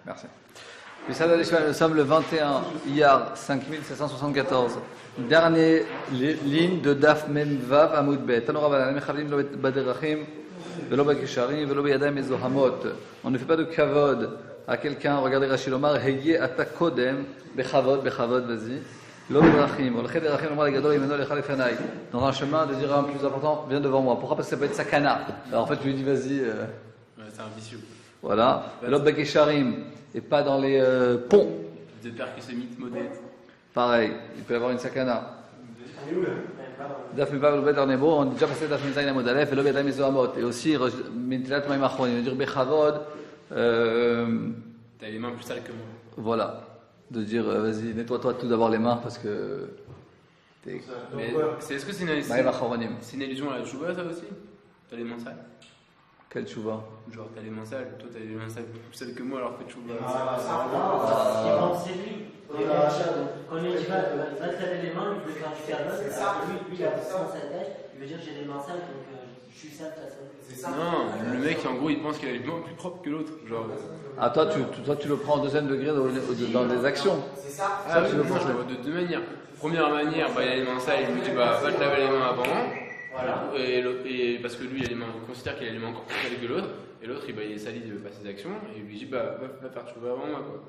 Merci. Nous sommes le 21 Iyar 5774. Dernière ligne de Daf Mem Vav Amud Bet. On ne fait pas de kavod à quelqu'un. Regardez Rachid Omar. Heye ata kodem bechavod vas-y. Dans un chemin, de dire un plus important, viens devant moi. Pourquoi? Parce que ça peut être sakana. Alors en fait, tu lui dis vas-y. C'est un vicieux. Voilà. L'obek sharim et pas dans les ponts. Des percussémites modèles. Pareil, il peut y avoir une sakana. Daf Mevav Lobet Arnebo, on a déjà passé Daf Menzaïn Amodalef et Lobet Amezo Amot. Et aussi, Mentilat Maïm Achron, il veut dire bechavod. T'as les mains plus sales que moi. Voilà. De dire vas-y, nettoie-toi tout d'abord les mains parce que. Mais est-ce que c'est une allusion à la tchouva, ça aussi? T'as les mains sales? Quel tchouva? Genre, t'as les mains sales, toi t'as les mains sales plus sales que moi alors que tchouva. C'est lui. Quand il dit va te laver les mains, il veut faire du kavod. Lui, il a ça dans sa tête, il veut dire j'ai les mains sales donc je suis sale de toute façon. Non, le mec en gros il pense qu'il a les mains plus propres que l'autre. Genre. Ah, toi tu le prends au deuxième degré dans des actions. C'est ça. Ah, oui, moi je le vois de deux manières. Première manière, il a les mains sales, il me dit va te laver les mains avant. Voilà. Et parce que lui il considère qu'il a les mains encore plus sales que l'autre. Et l'autre il est sali de passer ses actions. Et il lui dit va faire tchouva avant moi quoi.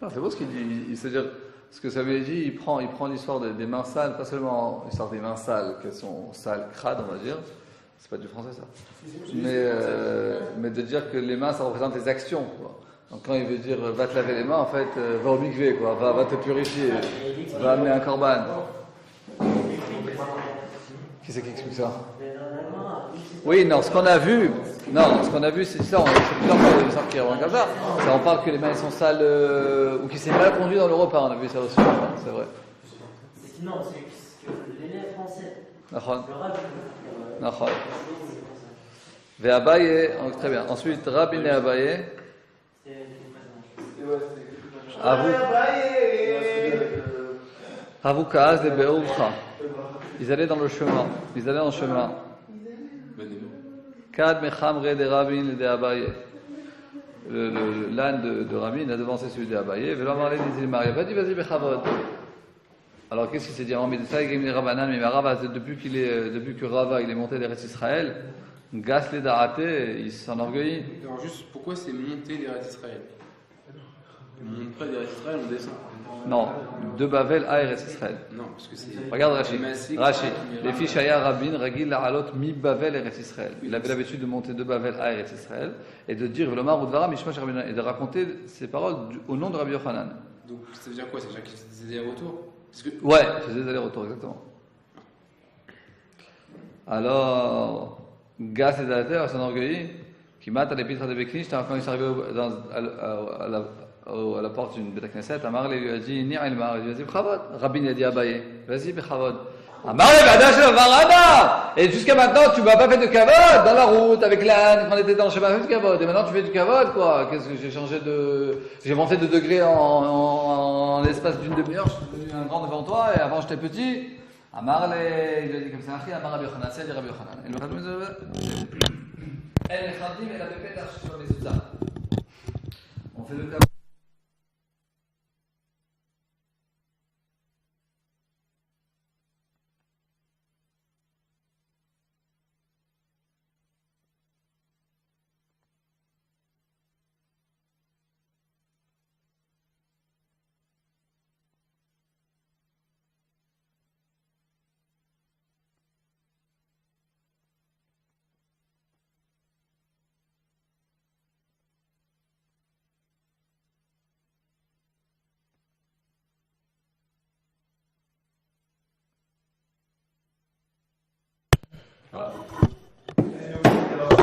Ah, c'est beau ce qu'il dit. C'est-à-dire, ce que ça veut dire, il prend l'histoire des mains sales, pas seulement l'histoire des mains sales, qu'elles sont sales, crades, on va dire. C'est pas du français ça. Mais de dire que les mains, ça représente les actions, quoi. Donc quand il veut dire va te laver les mains, en fait, va au mikvé, quoi. Va te purifier, va amener un korban. Qui c'est qui explique ça? Oui, non, ce qu'on a vu, c'est ça, on a plusieurs fois de sortes qui reviennent comme ça. On parle que les mains sont sales ou qui s'est mal conduit dans le repas, on a vu ça aussi, c'est vrai. Non, c'est que l'élève français. Nachol. Ve Abaye, très bien. Ensuite, Rabbi et Abaye. Avu Kaaz de Be'uvcha. Ils allaient dans le chemin. Kad mechamre de Rabin et de Abaye. L'âne de Rabin a devancé celui de Abaye. Velo amarle dizil Maria. Vas-y, bechavod. Alors qu'est-ce qu'il s'est dit en Médissa, depuis que Rava il est monté d'Eretz Israël, Gas les Daraté, il s'enorgueillit. Alors juste, pourquoi c'est monter d'Eretz Israël? On monte près d'Eretz Israël, on descend. Non, de Bavel à Eretz Israël. Non, parce que c'est. Regarde Rachid. Les filles Shaya Rabin, Ragil La'alot mi Bavel Eretz Israël. Il avait l'habitude de monter de Bavel à Eretz Israël et de dire Velomar Udvara Mishmash Rabin et de raconter ses paroles au nom de Rabbi Yochanan. Donc ça veut dire quoi? Ça veut dire qu'il faisait des retours? Ouais, je faisais des allers-retours, exactement. Alors, Gas et Dalater s'enorgueillit, qui mate à l'épître de Beknish, quand il s'est arrivé à la porte d'une Beth Knesset, Amar lui a dit, Ni Ilmar, il lui a dit, Bchavod. Rabin a dit, Abaye, vas-y, Bchavod. Amar le Badash le Varada! Et jusqu'à maintenant, tu m'as pas fait de kavod dans la route, avec l'âne, quand on était dans le chemin, fait de kavod. Et maintenant, tu fais du kavod, quoi. Qu'est-ce que j'ai monté de degré en l'espace d'une demi-heure, je suis devenu un grand devant toi, et avant j'étais petit. Amar il lui a dit comme ça, Amar Rabbi Yochanan, c'est Rabbi Yochanan. Et le Rabbi Yochanan, elle est Khadim, elle a fait pétard sur les Souza. On fait le kavod.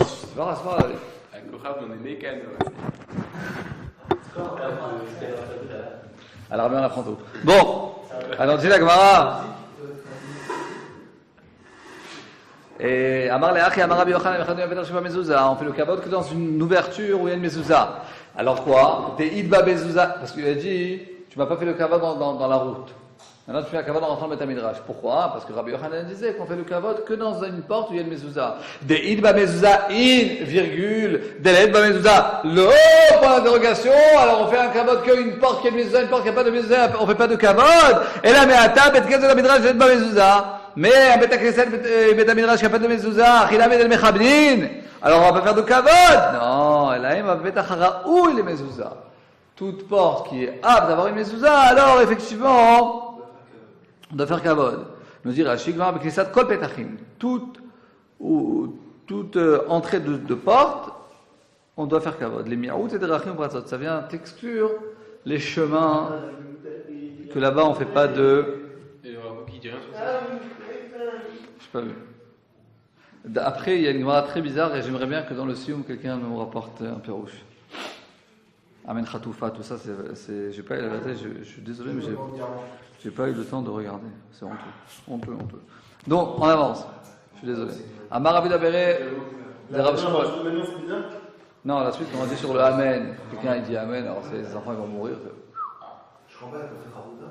C'est pas grave. Avec Kochab, on est mécano. Alors bien, on apprend tout. Bon, alors dis la Gemara. Et Amar Leachi, Amar Rabbi Yochanan, on fait le kavod que dans une ouverture où il y a une mezouza. Alors quoi? T'es idba mezouza. Parce qu'il a dit, tu m'as pas fait le kavod dans la route. Maintenant, tu fais un kavod en rentrant le Betamidrash. Pourquoi? Parce que Rabbi Yochanan disait qu'on fait le kavod que dans une porte où il y a une mezouza. De'id ba mezouza in, virgule, deled ba mezouza, lo, point d'interrogation, alors on fait un kavod qu'une porte qui a une mezouza, une porte qui n'a pas de mezouza, on fait pas de kavod. Et là, mais ata, betkez de la midrash, deled ba mezouza. Mais un betakreset, betamidrash qui n'a pas de mezouza, achilame del mechablin. Alors on va pas faire de kavod. Non, là, il va betachara où il est mezouza. Toute porte qui est apte d'avoir une mezouza, alors effectivement, on doit faire kavod. Nous dire Rashi Gmar Beknisat Kol Petachim. Toute entrée de porte, on doit faire kavod. Les miaout et derachim pratzot. Ça vient exclure les chemins que là-bas on fait pas de. Et le rapport qui dit rien sur ça. Je sais pas vu. Après, il y a une Gemara très bizarre et j'aimerais bien que dans le Sioum quelqu'un me rapporte un pérouche. Amen Khatoufa, tout ça, j'ai pas eu la vérité, je suis désolé, mais j'ai pas eu le temps de regarder. C'est honteux. Donc, on avance. Je suis désolé. Amar Rabbi Dabere, des Rav Shmuel. Non, la suite, on a dit sur le Amen. Quelqu'un il dit Amen, alors les enfants ils vont mourir. Je comprends pas, elle fait Rarouda.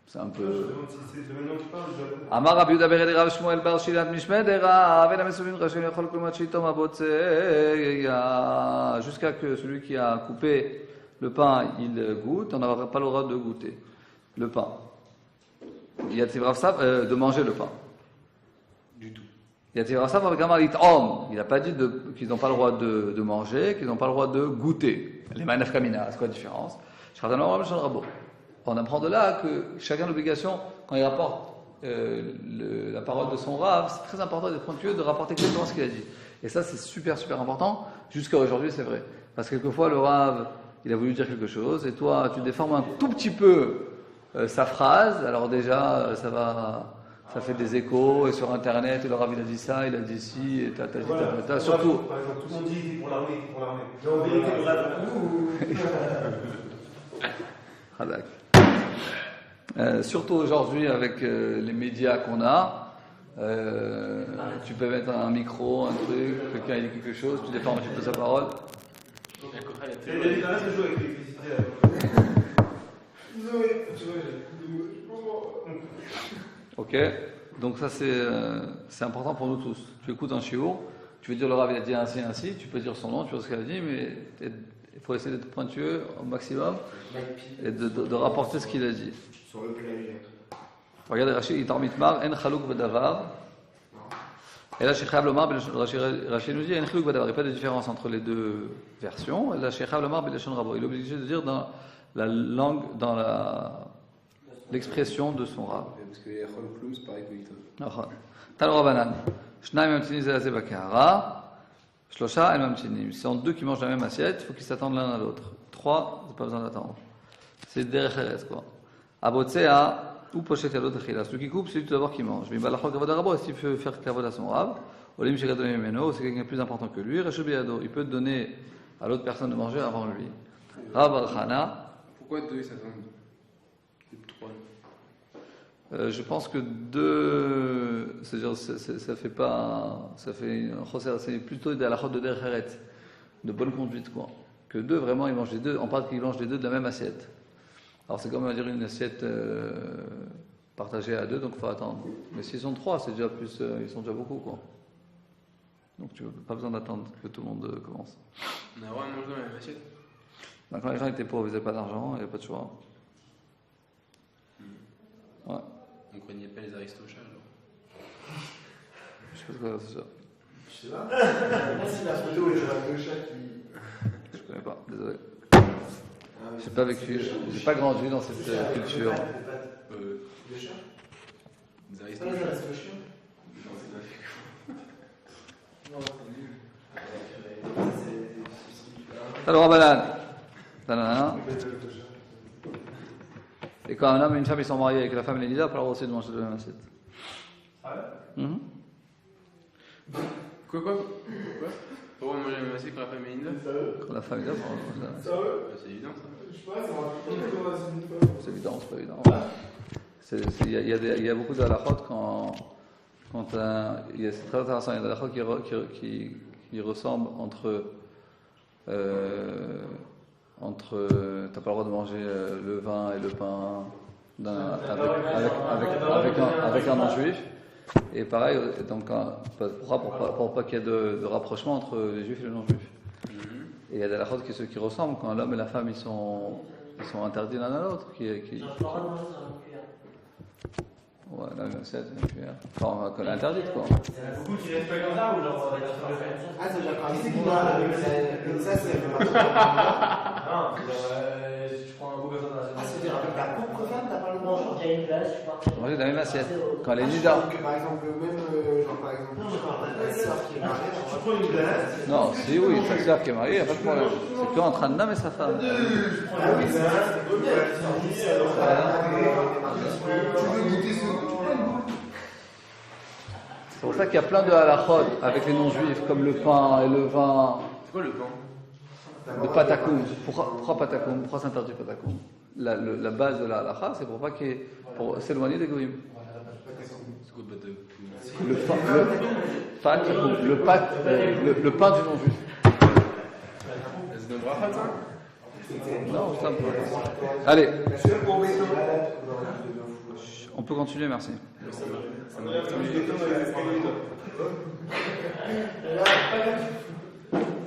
C'est un peu. Je demande si c'est le maintenant qui parle. Amar Rabbi Dabere, des Rav Shmuel, bar Shilat Mishmedera, Aven Amesuvin Rachel Yachol Kumat Shitom Abotseya. Jusqu'à que celui qui a coupé le pain, il goûte, on n'aura pas le droit de goûter le pain. Il y a de manger le pain. Du tout. Il y a il n'a pas dit qu'ils n'ont pas le droit de manger, qu'ils n'ont pas le droit de goûter. Les manaf kamina, c'est quoi la différence? On apprend de là que chacun a l'obligation, quand il rapporte la parole de son rav, c'est très important d'être pointueux, de rapporter exactement ce qu'il a dit. Et ça, c'est super important. Jusqu'à aujourd'hui, c'est vrai. Parce que quelquefois, le rav, il a voulu dire quelque chose, et toi, tu déformes un tout petit peu sa phrase, alors déjà, ça fait des échos, et sur Internet, et le rav, il a dit ça, il a dit ci, et t'as surtout... Par exemple, tout le monde dit pour l'armée. Mais en vérité, le rav, surtout aujourd'hui, avec les médias qu'on a, tu peux mettre un micro, un truc, quelqu'un dit quelque chose, tu déformes un petit peu sa parole. il y a des gens qui jouent avec l'électricité. Ok, donc ça c'est important pour nous tous. Tu écoutes un shiur, tu veux dire le rav il a dit ainsi, tu peux dire son nom, tu vois ce qu'il a dit, mais il faut essayer d'être pointueux au maximum et de rapporter ce qu'il a dit. Sur le plagiat. Regardez Rachid, Itar Mitmar, En Chalouk Badavar. Et là, Sheikh Lomar, Rachid nous dit, En Chalouk Badavar. Il n'y a pas de différence entre les deux versions. Et là, Sheikh Lomar, Belashon Rabo. Il est obligé de dire dans la langue, dans l'expression de son rab. Parce que Yachol Kloum, c'est pareil que Yitov. Tal Rabanan. Shnaim Mamtini Zelazé Bakara. Shlosha El Mamtini. Si sont deux qui mangent la même assiette, il faut qu'ils s'attendent l'un à l'autre. 3, c'est pas besoin d'attendre. C'est Derech Eretz, quoi. Abotsea. Ou pochet à l'autre achila. Celui qui coupe, c'est lui d'abord qui mange. Mais balachol kavod arabo, s'il peut faire kavod à son rab, olim shegadol meno, c'est quelqu'un de plus important que lui, rachel biado, il peut donner à l'autre personne de manger avant lui. Rab al-Khana. Pourquoi 2 et ça tombe 3? Je pense que 2, c'est-à-dire, ça fait pas, ça fait un choser, c'est plutôt de la chod de derecheret, de bonne conduite, quoi. Que 2, vraiment, ils mangent les deux, on parle qu'ils mangent les deux de la même assiette. Alors c'est comme on va dire une assiette partagée à 2, donc il faut attendre. Mais s'ils sont 3, c'est déjà plus, ils sont déjà beaucoup, quoi. Donc tu n'as pas besoin d'attendre que tout le monde commence. On a vraiment mangé dans la même assiette. Donc, quand les gens étaient pauvres, ils n'avaient pas d'argent, il n'y avait pas de choix. Ouais. On ne craignait pas les aristochats, genre. Je sais pas ce que c'est ça. Je sais pas. Si la photo est un chat qui. Je connais pas, désolé. J'ai pas vécu, j'ai pas grandi dans cette culture. Des chats. Des C'est aristochats. pas les aristochats. Non, c'est pas Non, c'est nul. Alors, banane. Et quand un homme et une femme ils sont mariés et que la femme est lisa, il faut leur aussi de manger de la même assiette. Ah ouais? Quoi Pourquoi manger la même assiette quand la femme est linda? Quand la femme est lisa, il faut manger de la même assiette. C'est évident ça. Je sais pas, ça m'a fait comme une fois. C'est évident, c'est pas évident. Il y a beaucoup de halachot quand c'est très intéressant, il y a des halachot qui ressemblent entre t'as pas le droit de manger le vin et le pain, avec un non-juif. Et pareil, donc, pour pas qu'il y ait de rapprochement entre les juifs et les non-juifs. Et il y a des halachot qui ressemblent, quand l'homme et la femme ils sont interdits l'un à l'autre. Ouais, là, c'est une cuillère. Enfin, qu'on est interdite, quoi. Beaucoup qui restent pas comme ça ou genre. Ah, c'est d'accord. Ici, qui doit. Ça, c'est. Non, tu prends un beau gâteau dans la semaine. Ah, c'est-à-dire avec ta propre femme, t'as pas le droit. Il y a une glace, je crois. Manger dans la même assiette. Quand elle est nue Par exemple, même. Genre, par exemple, ta soeur qui est mariée, tu prends une glace. Non, si oui, ta soeur qui est mariée, il n'y a pas de problème. C'est qu'en train de nommer sa femme. Ah oui, c'est ça, c'est beau. Tu veux goûter ce que tu prends. C'est pour ça qu'il y a plein de halachot avec les non-juifs, comme le pain et le vin. C'est quoi le pain? Le patakoum. Pourquoi patakoum? Pourquoi s'interdit patakoum? La base de la halacha, c'est pour s'éloigner des goïms. C'est quoi le Le pain du non-juif. C'est une bracha, ça? Non, c'est un peu. Allez, on peut continuer, merci.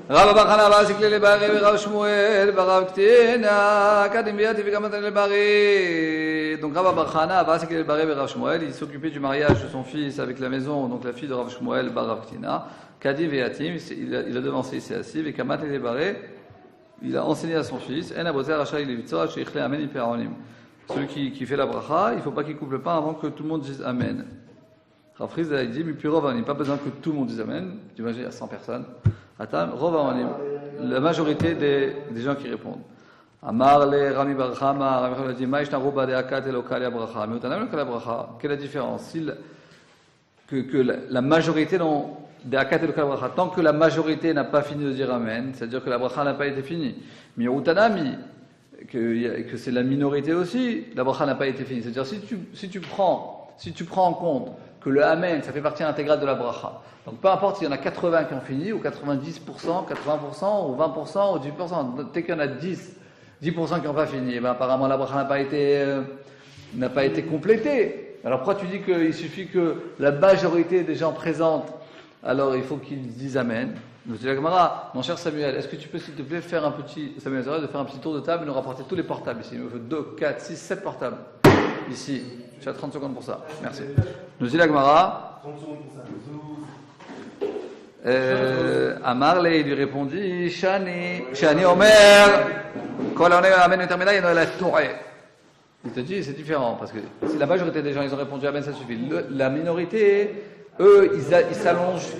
רב בר חנא בא סיקלי לברי ורב שמואל ברב קטינה קדים ביאתי וגם מתן לברי. Donc Rav bar Chana va s'occuper de Rav Shmuel, il s'occupait du mariage de son fils avec la maison, donc la fille de Rav Shmuel bar Rav Ktina. Kadi veyatim, il a devancé, il s'est assis, et Kamat et Baré, il a enseigné à son fils, En abozer rachat il evitza sheichle amen iperonim. Celui qui fait la bracha, il ne faut pas qu'il coupe le pain avant que tout le monde dise amen. Rav Frizda il dit, mais puis Rov, il n'y a pas besoin que tout le monde dise amen. T'imagines, il y a 100 personnes. Attends, Rov, la majorité des gens qui répondent. Amar le Rami bar Chama, Rami bar Chama dit, Maïshna roba de akat elokal ya bracha. Mais utanam elokal ya bracha. Quelle est la différence? Que la majorité des akat elokal ya bracha, tant que la majorité n'a pas fini de dire amen, c'est-à-dire que la bracha n'a pas été finie. Mais utanami, que c'est la minorité aussi, la bracha n'a pas été finie. C'est-à-dire si tu prends en compte que le amen, ça fait partie intégrale de la bracha. Donc peu importe s'il y en a 80 qui ont fini, ou 90%, 80%, ou 20%, ou 10%. Dès qu'il y en a 10% qui n'ont pas fini, ben apparemment la bracha n'a pas été complétée. Alors pourquoi tu dis qu'il suffit que la majorité des gens présentes, alors il faut qu'ils disent amen? Je dis à la Gemara, mon cher Samuel, est-ce que tu peux s'il te plaît faire un petit tour de table et nous rapporter tous les portables ici? Il me faut 2, 4, 6, 7 portables. Ici, tu as 30 secondes pour ça. Merci. Nous dit la Gemara. 30 secondes pour ça. Amarle, il lui répondit, Shani Omer, Kol Amen Termina, il la Torah. Il te dit, c'est différent, parce que si la majorité des gens ils ont répondu Amen, ça suffit. La minorité, eux, ils s'allongent.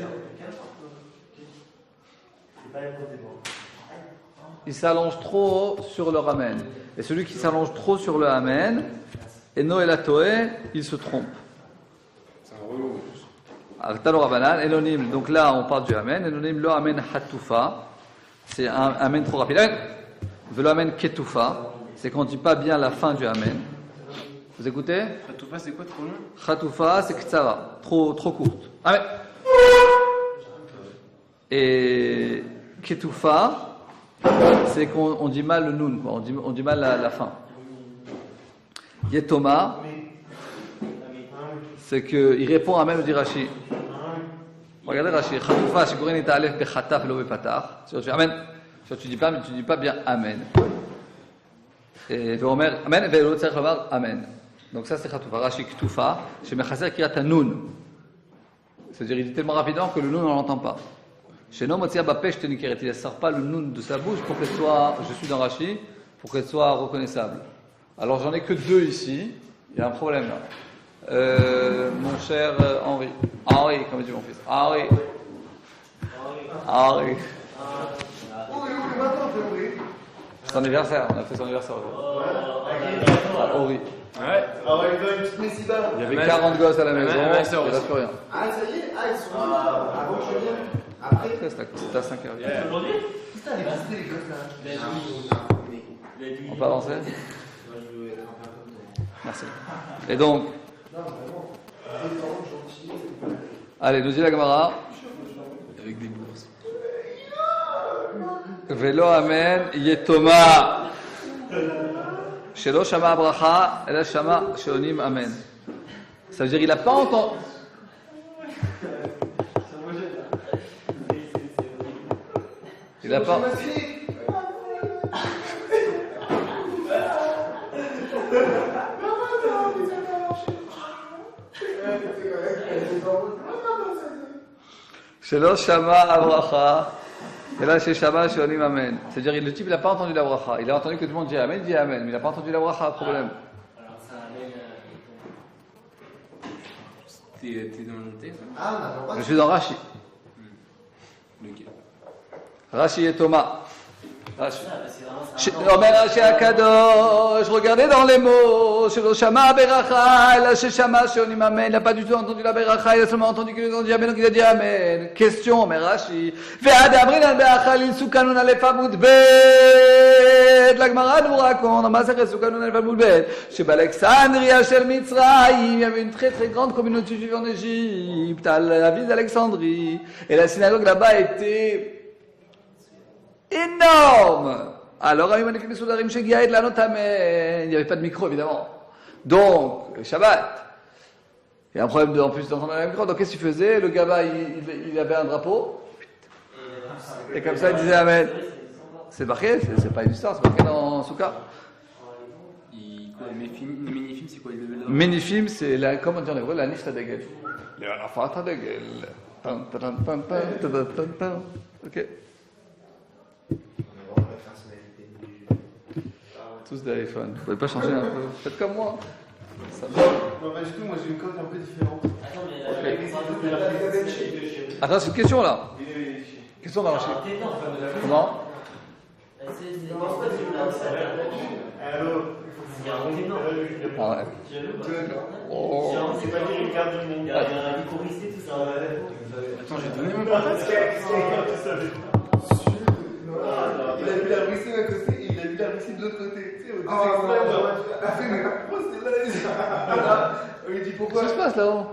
Ils s'allongent trop sur leur Amen. Et celui qui s'allonge trop sur le Amen, et Noé la Toé, il se trompe. C'est un relou. Elonim, donc là on parle du Amen. Elonim lo Amen Hatoufa, c'est un Amen trop rapide. Velo Amen Ketoufa, c'est qu'on ne dit pas bien la fin du Amen. Vous écoutez? Khatoufa, c'est quoi trop long? Khatoufa, c'est Ktsara, trop courte. Amen. Et Ketoufa, c'est qu'on dit mal le Nun, quoi. On dit mal la fin. Yetoma, c'est qu'il répond à Amen, on dit Rashi. Regardez Rashi. Khatoufa, c'est qu'on est allé bechataf et lo bepatach. C'est Amen. Tu dis pas bien Amen. Et Omer Amen, et l'autre c'est Amen. Donc ça c'est Khatoufa. Rashi Ktoufa, chez Mechaser Kirat Nun. C'est-à-dire il dit tellement rapidement que le Nun on l'entend pas. Chez Nomotzia Bapesh Tenikeret, il ne sort pas le Nun de sa bouche pour qu'elle soit, je suis dans Rashi, pour qu'elle soit reconnaissable. Alors j'en ai que 2 ici. Il y a un problème là. Mon cher Henri, comme dit mon fils, Henri. C'est son anniversaire, on a fait son anniversaire aujourd'hui. Ouais. Alors, il doit une petite Messiba. Il y avait 40 gosses à la maison, il ne reste plus rien. Ah, ça y est, ils sont venus avant que je vienne. Après, c'était à 5h. Aujourd'hui? putain, les petits gosses là. On peut avancer? Merci. Et donc, allez, nous dit la Gemara. Avec des bourses. Velo Amen Yetoma. Shelo Shama Abracha, Ela Shama Sheonim Amen. Ça veut dire il n'a pas entendu. Il n'a pas. Shelo Shama Abracha, Ela Shama Sheonim Amen. C'est-à-dire le type il n'a pas entendu la bracha. Il a entendu que tout le monde dit Amen, il dit Amen, mais il n'a pas entendu la bracha, problème. Alors ça amène. T'es dans le texte? Je suis dans Rashi. Lequel? Rashi et Thomas. Rashi. C'est vraiment ça. Omer Rashi Akadosh, regardez dans les mots. Shelo Shama Beracha, Ela Shama Sheonim Amen. Il n'a pas du tout entendu la Beracha, il a seulement entendu qu'ils ont dit Amen, donc il a dit Amen. Question, Omer Rashi. Ve'adabrin al Beracha, l'Insukanun Alef Amud Bet. La Gemara nous raconte, dans Masechet Sukanun Alef Amud Bet, chez Alexandria, chez Mitzrayim, il y avait une très très grande communauté juive en Égypte, à la ville d'Alexandrie. Et la synagogue là-bas était énorme. Alors, il n'y avait pas de micro, évidemment. Donc, le Shabbat. Il y a un problème en plus d'entendre le micro. Donc, qu'est-ce qu'il faisait? Le gaba, il avait un drapeau. Et comme ça, il disait Amen. C'est marqué, c'est pas une histoire, c'est marqué dans Souka. Minifim, c'est quoi? Minifim, c'est la, comment dire en hébreu, la nifta degel. La fata degel. Ok. Tous des iPhones. Vous pouvez pas changer un peu? Faites comme moi. Ça va. Non, pas du tout, moi j'ai une coque un peu différente. Attends, mais Attends, c'est une question là. Question dans Rashi. Comment? Allô? Ah ouais. Oh. C'est pas dire une carte du monde. Attends, j'ai donné mon portable. Il a vu la Russie d'un côté, il a vu la Russie de l'autre côté. Tu sais, au deuxième mais pourquoi c'était là? Il dit pourquoi? Qu'est-ce qui se passe là-haut?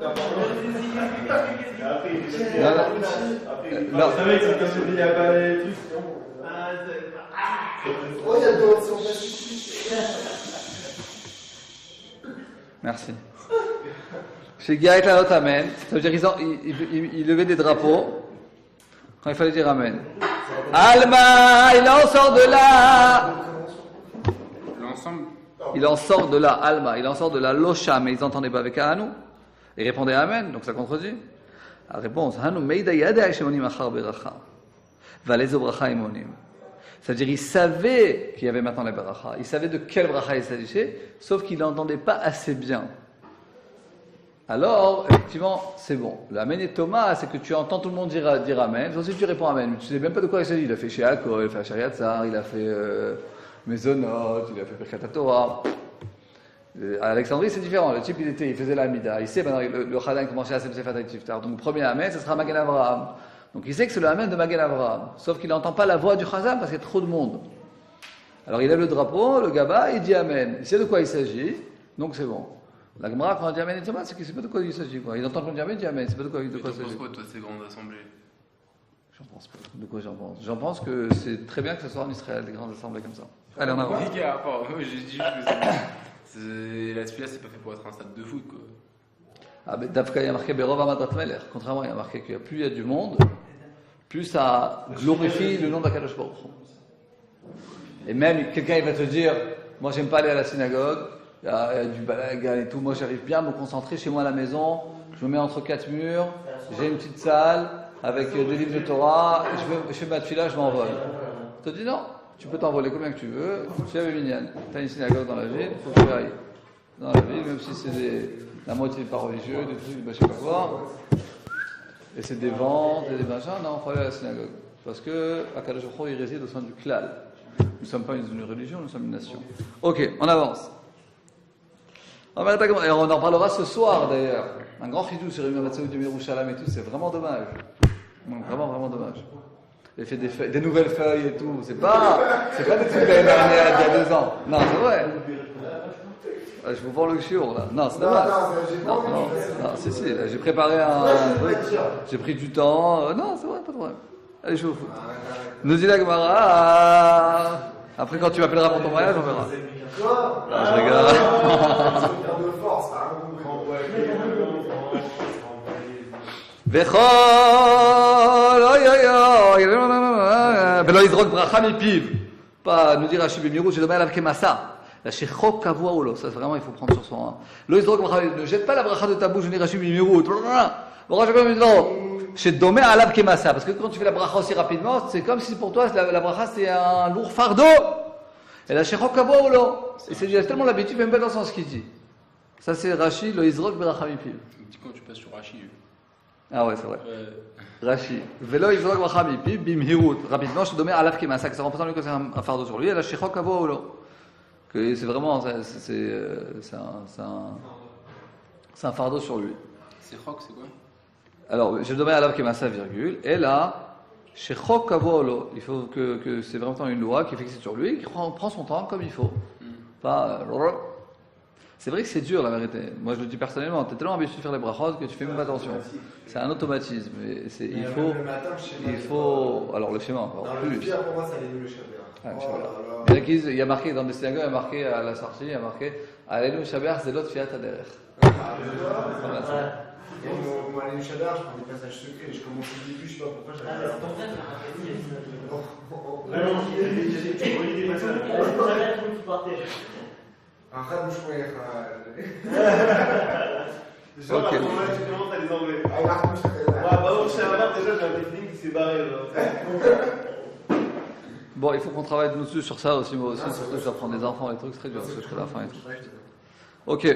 Non, c'est vrai que c'est comme il n'y a pas les trucs. Oh, il y a d'autres sur Merci. Chez Gaït la note Amen, ça veut dire qu'ils levaient des drapeaux quand il fallait dire Amen. Alma, il en sort de là. L'ensemble. Il en sort de là, Alma, il en sort de là, Losha, mais ils n'entendaient pas avec Hanou. Ils répondaient Amen, donc ça contredit. La réponse, Hanou, Meida Yada Shemonim Achar Beracha. Valezo Bracha Imonim. C'est-à-dire, il savait qu'il y avait maintenant la Beracha. Il savait de quelle Bracha il s'agissait, sauf qu'il n'entendait pas assez bien. Alors, effectivement, c'est bon. Le Amen et Thomas, c'est que tu entends tout le monde dire Amen. Ensuite, tu réponds Amen. Mais tu ne sais même pas de quoi il s'agit. Il a fait Sheakol, il a fait Ashariatzar, il a fait Mezonot, il a fait Birkat Torah. À Alexandrie, c'est différent. Le type, il faisait la Mida. Il sait maintenant le Chadin commençait à Sefer Tiftar. Donc, le premier Amen, ce sera Magen Avraham. Donc, il sait que c'est le Amen de Magen Avraham. Sauf qu'il n'entend pas la voix du Chazan parce qu'il y a trop de monde. Alors, il lève le drapeau, le Gaba, il dit Amen. Il sait de quoi il s'agit. Donc, c'est bon. La Gemara, quand on dit Amen et Thomas, c'est qu'il ne sait pas de quoi il s'agit. Quoi. Il entend qu'on dit Amen, il dit Amen. Il ne sait pas de quoi il s'agit. Tu penses quoi, toi, ces grandes assemblées? J'en pense pas. De quoi j'en pense? J'en pense que c'est très bien que ce soit en Israël, des grandes assemblées comme ça. Allez, on avance. Les gars, j'ai dit juste que la celui-là, c'est pas fait pour être un stade de foot, quoi. Ah, mais Dafka, il y a marqué Berov Amadat Meler. Contrairement, il y a marqué que plus il y a du monde, plus ça glorifie le nom d'Akadosh Baruch Hu. Et même, quelqu'un il va te dire, moi j'aime pas aller à la synagogue, il y a du balagan et tout, moi j'arrive bien à me concentrer chez moi à la maison, je me mets entre quatre murs, j'ai une petite salle avec des livres de Torah, et je fais ma tefila, je m'envole. Je te dis non, tu peux t'envoler combien que tu veux, tu es Minyan, tu as une synagogue dans la ville, il faut que tu ailles dans la ville, même si c'est la moitié des pas religieux, des trucs, je sais pas quoi, et c'est des ventes et des machins, non, il faut aller à la synagogue. Parce que Akadosh Baruch Hu, il réside au sein du klal. Nous ne sommes pas une religion, nous sommes une nation. Ok, on avance. On en parlera ce soir d'ailleurs. Un grand chidou sur Yom Hatzaut du Yerushalayim et tout, c'est vraiment dommage. Vraiment, vraiment dommage. Il fait des nouvelles feuilles et tout. C'est pas des trucs d'année dernière, il y a 2 ans. Non, c'est vrai. Je vous vends le chiour là. Non, c'est dommage. Non, si, là, j'ai préparé un truc. J'ai pris du temps. Non, c'est vrai, pas de problème. Allez, je vous fous. Nous dit la Gemara. Après, quand tu m'appelleras pour ton mariage, on verra. Quoi? Non, je rigole. De force, t'as rien compris. Vechol, oi, oi, oi, velo yizrok bracha mipiv. Pas nous dire Rashi b'mirut, je demande à l'avkemasa. La shechok kavua ou lo. Ça, vraiment, il faut prendre sur son. Lo yizrok bracha, ne jette pas la bracha de ta bouche, je dis Rashi b'mirut. Bracha comme une chez domé à l'avkemasa. Parce que quand tu fais la bracha aussi rapidement, c'est comme si pour toi, la bracha, c'est un lourd fardeau. Et la shechok kavua ou lo. Et c'est tellement l'habitude, même pas dans le sens qu'il dit. Ça, c'est Rashi, lo yizrok bracha mipiv. Quand tu passes sur Rashi. Ah ouais, c'est vrai. Rashi. Velo yizrok bracha mipiv bimhirut. Rapidement, je te donne à l'avkemasa, que ça représente lui que c'est un fardeau sur lui. Et la shechok kavua ou lo. Que c'est vraiment, c'est un fardeau sur lui. C'est Chok, c'est quoi? Alors, je demande à l'avkemasa, virgule. Et là, shechok kavua ou lo. Il faut que c'est vraiment une loi qui est fixée sur lui, qui prend son temps comme il faut. Pas. C'est vrai que c'est dur la vérité. Moi je le dis personnellement, tu es tellement habitué de faire les brachot que tu fais même pas attention. C'est un automatisme. Et il faut. Alors le schéma encore Non, plus. le pire pour moi, ça allait nous le Shabbat. Il y a marqué dans des synagogues, il y a marqué à la sortie, il y a marqué Alenu Shabbat, c'est l'autre fiat aderech. Moi, les Shabbat, je prends des passages secrets. Je commence au début, je sais pas pourquoi j'avais. Genre, à ce moment-là, tu commences à les enlever. Ouais, bah non, chez un déjà, j'ai un feeling qui s'est barré. Bon, il faut qu'on travaille dessus sur ça aussi, moi aussi. Surtout, je dois prendre des enfants et trucs, c'est très dur, parce que je fais la fin et tout. Ok.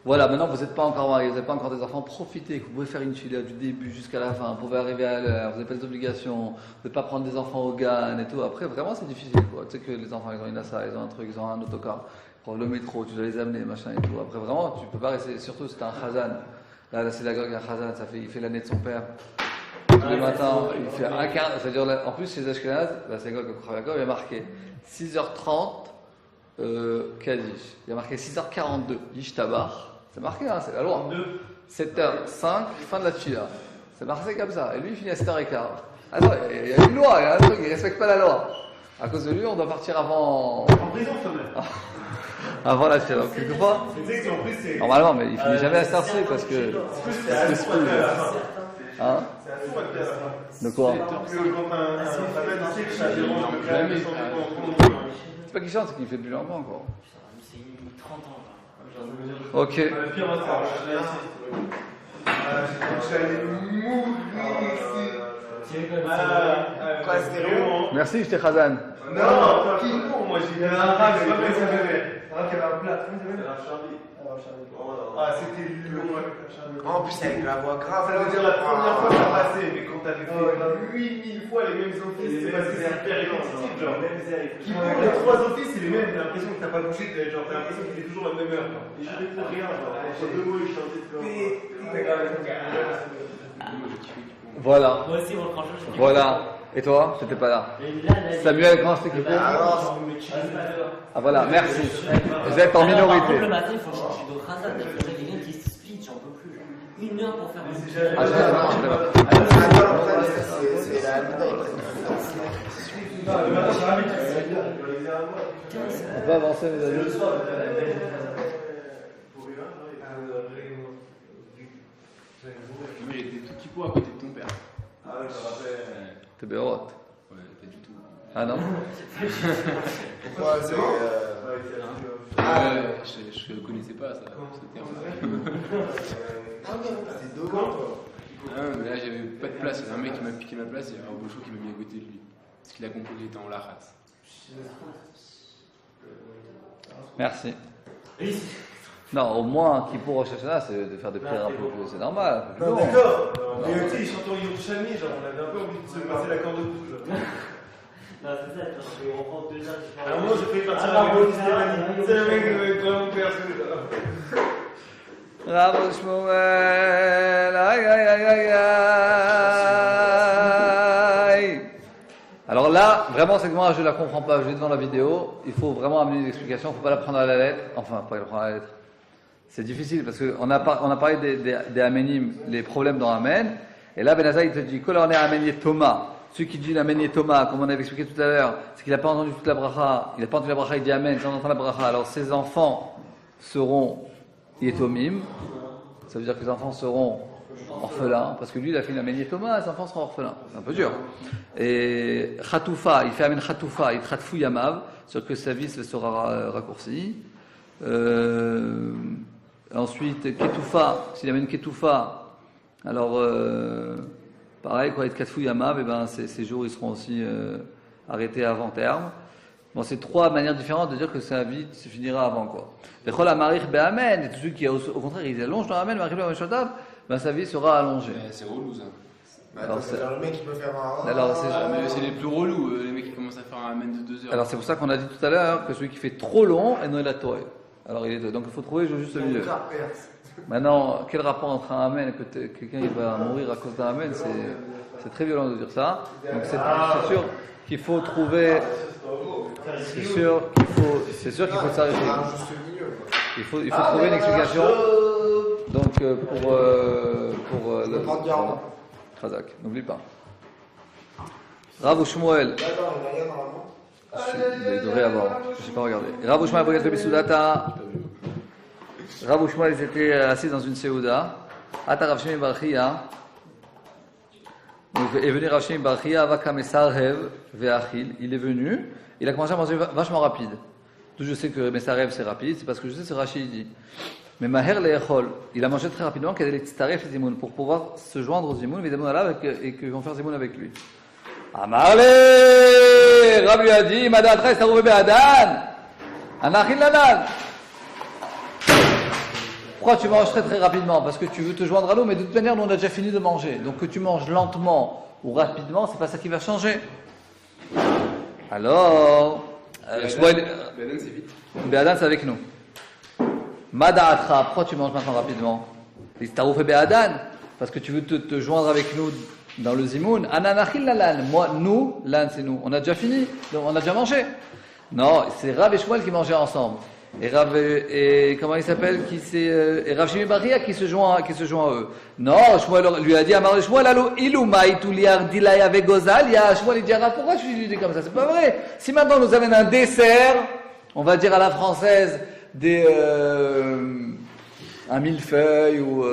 Voilà, maintenant vous n'êtes pas encore mariés, vous n'avez pas encore des enfants, profitez, vous pouvez faire une fila du début jusqu'à la fin, vous pouvez arriver à l'heure, vous n'avez pas des obligations, vous ne pouvez pas prendre des enfants au GAN et tout. Après, vraiment, c'est difficile, quoi. Tu sais que les enfants, ils ont une assa, ils ont un truc, ils ont un autocar, prendre le métro, tu dois les amener, machin et tout. Après, vraiment, tu peux pas rester, surtout si tu as un chazan. Là, la synagogue, un chazan, il fait l'année de son père. Tous les matins, il fait un quart, c'est-à-dire, en plus, chez Ashkenaz, la synagogue de Kravakov, il y a marqué 6h30, Kaddish. Il y a marqué 6h42, Yishtabar. C'est marqué, hein, c'est la loi. 7h05, fin de la tchila. C'est marqué comme ça. Et lui, il finit à 7h15. Attends, il y a une loi, il y a un truc, il ne respecte pas la loi. À cause de lui, on doit partir avant. En prison, quand même. Avant la tchila. Donc, quelquefois. Tu sais qu'en plus, c'est. Normalement, mais il finit jamais à cette heure-ci parce que. C'est fou, Hein? De quoi? C'est pas qu'il chante, c'est qu'il fait plus longtemps, quoi. C'est 30 ans. Ok. Merci, j'étais Khazan. Non, qui court, moi j'ai un rap, c'est pas fait ça fait. Un rap qui avait un plat. Ah, c'était long. En plus, avec la voix grave. Ça veut dire la première fois ça passait, mais quand t'avais fait 8000 fois les mêmes offices, c'est parce que c'est hyper répétitif. Genre, qui court les 3 offices, c'est les mêmes. T'as l'impression que t'as pas bougé, genre, t'as l'impression qu'il est toujours la même heure. Et je réponds rien, genre, entre deux mots, il chantait de Voilà. Moi aussi, mon franchement, je Voilà. Et toi, t'étais pas là. Samuel, comment c'était équipé? Ah voilà, merci. Vous êtes en minorité. Le matin, il faut changer de khazan. Il faut quelqu'un qui se speed, j'en peux plus. 1 heure pour faire un Ah, je sais pas. On peut avancer, mes amis. Mais t'es tout petit pot à côté de ton père. Ah ouais, je me rappelle. T'es bérote. Ouais, pas du tout. Ah non? Je connaissais pas ça, ce terme. C'est dommage, toi. Ah, mais là j'avais pas de place, il y a un mec qui m'a piqué ma place, il y a un bouchon qui m'a mis à côté de lui. Parce qu'il a compris qu'il était en larat. Merci. Non, au moins, qui pour Rosh Hashanah, c'est de faire des prières un peu plus. C'est normal, un peu plus long. D'accord. Mais tu sais, ils chantent en Yerushalmi, genre, on avait un peu envie de se passer la corde au cou, genre. Non, c'est ça, parce qu'on reprend 2 heures. À un moment, j'ai failli partir avec Paul Stéphanie. C'est le mec qui m'avait vraiment perdu, là. Bravo Shmuel, aïe aïe aïe aïe aïe. Alors là, vraiment, c'est que moi je ne la comprends pas, je l'ai devant la vidéo, il faut vraiment amener une explication, il ne faut pas la prendre à la lettre, enfin, pas la prendre à la lettre. C'est difficile parce qu'on a parlé des aménim, les problèmes dans Amen, et là Ben Azai il te dit, Kol Orné Amen Thomas, celui qui dit l'amen yetoma, comme on avait expliqué tout à l'heure, c'est qu'il n'a pas entendu toute la bracha, il n'a pas entendu la bracha, il dit amen, sans entendre la bracha, alors ses enfants seront yetomim, ça veut dire que les enfants seront orphelins, parce que lui il a fait l'amen yetoma, les enfants seront orphelins, c'est un peu dur. Et Khatoufa, il fait amen Khatoufa, il tratfou yamav, c'est-à-dire que sa vie sera raccourcie. Ensuite, Ketoufa, s'il amène Ketoufa, alors pareil, quoi, être Katfou Yamav, et ben ces jours ils seront aussi arrêtés avant terme. Bon, c'est trois manières différentes de dire que sa vie se finira avant, quoi. Bechol Amarich Be'amen, et tout celui qui au contraire il allonge dans Amen, Marich Be'amen Shotav, ben sa vie sera allongée. C'est relou ça. Alors, le mec il peut faire un. Alors, c'est les plus relous, les mecs qui commencent à faire un amen de 2 heures. Alors c'est pour ça qu'on a dit tout à l'heure que celui qui fait trop long, et non il a Torah. Alors donc il faut trouver juste le milieu. Maintenant, quel rapport entre un amen et que quelqu'un il va mourir à cause d'un amen, c'est très violent de dire ça. Donc c'est sûr qu'il faut trouver. C'est sûr qu'il faut s'arrêter. Il faut trouver une explication. Donc pour le Khazak, n'oublie pas. Rav ou Shmuel. Il devrait avoir, je n'ai pas regardé. Rav ou Shmuel, Bogat Bisudata. Rav ou Shmuel, ils étaient assis dans une Seouda. Ata Rav Shemi Barchia. Est venu Rav Shemi Barchia, Avaka Mesarev, Veachil. Il est venu, il a commencé à manger vachement rapide. D'où je sais que Mesarev c'est rapide, c'est parce que je sais que c'est Rachid dit. Mais Maher Le'echol, il a mangé très rapidement, qu'elle est Tzaref et Zimoun, pour pouvoir se joindre aux Zimoun, et qu'ils vont faire Zimoun avec lui. Amarle, Rav lui a dit, Mada Atra, Estarouvé Be'adan, Anachil Ladan. Pourquoi tu manges très très rapidement? Parce que tu veux te joindre à l'eau, mais de toute manière, nous on a déjà fini de manger. Donc que tu manges lentement ou rapidement, c'est pas ça qui va changer. Alors, Be'adan c'est vite. Be'adan c'est avec nous. Mada Atra, pourquoi tu manges maintenant rapidement? Estarouvé Be'adan, parce que tu veux te joindre avec nous dans le Zimoun. Ananachil Ladan, moi, nous, l'an c'est nous. On a déjà fini, on a déjà mangé. Non, c'est Rav et Shmuel qui mangeaient ensemble. Et comment il s'appelle et Rav Shemi Barchia qui se joint à eux. Non, Shmuel lui a dit Amar Shmuel allo ilumai tu liar dilaya vegozalia. Shmuel il dit pourquoi tu dis comme ça? C'est pas vrai. Si maintenant on nous amène un dessert, on va dire à la française un millefeuille ou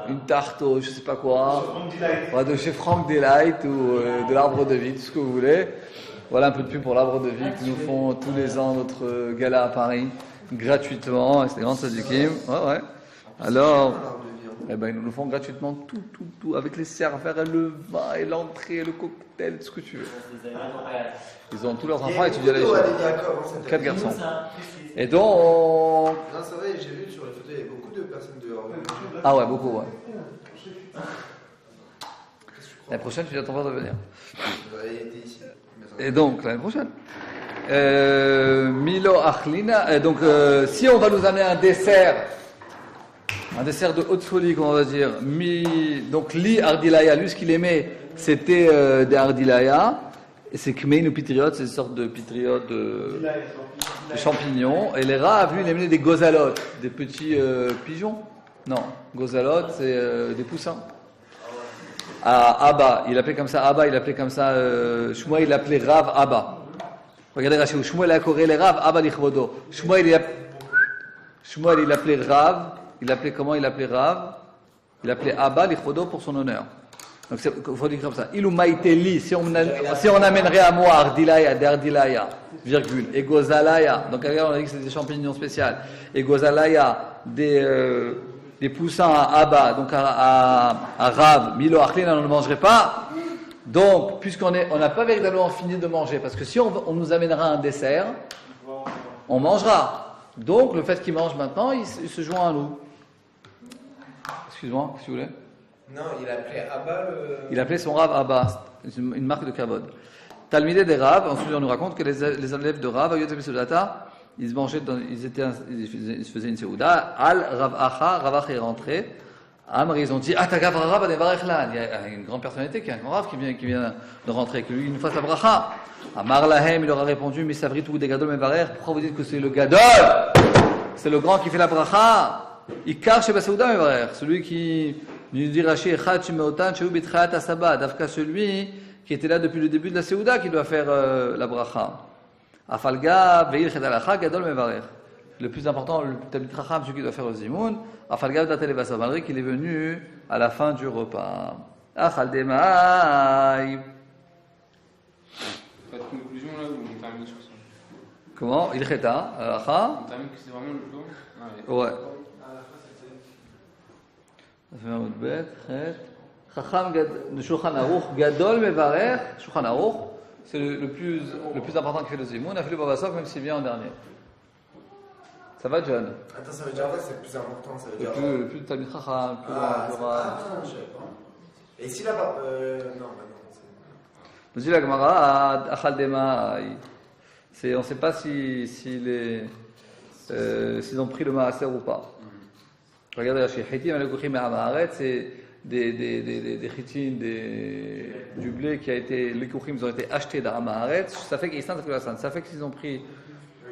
une tarte au je sais pas quoi, de chez Franck Delight ou de l'arbre de vie, tout ce que vous voulez. Voilà un peu de pub pour l'arbre de vie qui nous font tous les ans notre gala à Paris, gratuitement, c'est des grands sadikim. Ouais. Alors, ils nous font gratuitement tout, avec les serveurs, le vin et l'entrée, le cocktail, tout ce que tu veux. Ils ont tous leurs enfants étudiés à l'école. 4 garçons. Et donc... Non, c'est vrai, j'ai vu sur les photos, il y avait beaucoup de personnes dehors. Ah ouais, beaucoup, ouais. L'année prochaine, tu dis à ton père de venir. Il était ici. Et donc, l'année prochaine. Milo Achlina. Donc, si on va nous amener un dessert de haute folie, on va dire. Donc, Li Ardilaya, lui, ce qu'il aimait, c'était des Ardilaya. Et c'est Kmein ou Pitriot, c'est une sorte de Pitriot de champignons. Et les Rav, lui, il aimait des gozalotes, des petits pigeons. Non, gozalotes, c'est des poussins. Abba, il appelait comme ça Shmuel, il appelait Rav Abba. Regardez Rachid, Shmuel a coré les Rav Abba lichvodo. Shmuel, il appelait Rav, comment il appelait Rav? Il appelait Abba lichvodo pour son honneur. Donc il faut dire comme ça. Ilou maïteli, si on amènerait à moi Ardilaya, virgule, et Gozalaya, donc regarde, on a dit que c'est des champignons spéciaux, et Gozalaya, des poussins à Abba, donc à Rav, Milo Achlina, on ne mangerait pas. Donc, puisqu'on n'a pas véritablement fini de manger, parce que si on nous amènera un dessert, on mangera. Donc, le fait qu'il mange maintenant, il se joint à nous. Excuse-moi, si vous voulez. Non, il appelait Abba Il appelait son Rav Abba, une marque de kavod. Talmidé des Rav, ensuite on nous raconte que les élèves de Rav, ils se faisaient une seouda. Al Rav Acha, Rav Acha est rentré. Amr, ils ont dit Atagav Rav Adevarechlan. Il y a une grande personnalité qui est un grand Rav qui vient de rentrer, que lui il nous fasse la bracha. Amar Lahem, il leur a répondu Misavrit ou des Gadol Mevarer. Pourquoi vous dites que c'est le Gadol? C'est le grand qui fait la bracha. Ikar Sheba Seouda Mevarer. Celui qui nous dit Rashi Echad Shemeotan Sheu Bitchaat Asaba. Dafka celui qui était là depuis le début de la Seouda qui doit faire la bracha. Afalga veil chedalacha gadol mevarech. Le plus important, le Talmid Chacham, celui qui doit faire le zimoun. Afalga datel levasav, malgré qu'il est venu à la fin du repas. Achal demai. Pas de conclusion là où on termine sur ça. Comment? Il cheta, alacha. On termine que c'est vraiment le plan. Ouais. Chacham Shulchan Aruch Gadol Mevarech. Shulchan Aruch, c'est le plus important qui fait le zimoun. On a fait le Babasov, même s'il vient en dernier. Ça va, John? Attends, ça veut dire quoi? C'est le plus important, ça veut dire Le plus de Talmid Chacham, le plus je sais pas. Et si là-bas. Non, nous dit la Gemara, Achal Demai. On ne sait pas s'ils ont pris le maaser ou pas. Regardez, chez Chitim, le Kuchim et Amaharet, c'est des chitines, du blé qui a été. Les Kuchim, ils ont été achetés dans Amaharet. Ça fait qu'ils sentent que ça fait qu'ils ont pris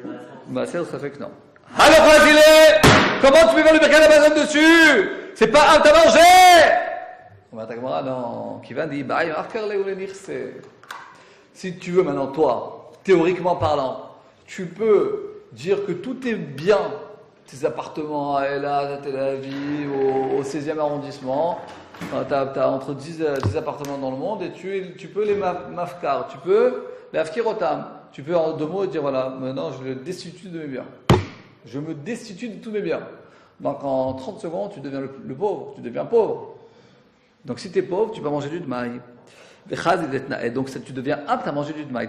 le maaser ou ça fait que non. Alors, comment tu peux faire le Birkat Hamazon dessus? C'est pas un, t'as mangé! On va t'accommoder, non. Qui va dire, si tu veux maintenant, toi, théoriquement parlant, tu peux dire que tout est bien, tes appartements à Elat, à Tel Aviv, au 16e arrondissement, tu as entre 10 appartements dans le monde et tu peux les mafkar, tu peux les afkirotam, tu peux en deux mots dire voilà, maintenant je le destitue de mes biens. Je me destitue de tous mes biens. Donc en 30 secondes, tu deviens le pauvre, tu deviens pauvre. Donc si tu es pauvre, tu vas manger du dmaï. Et donc tu deviens apte à manger du dmaï.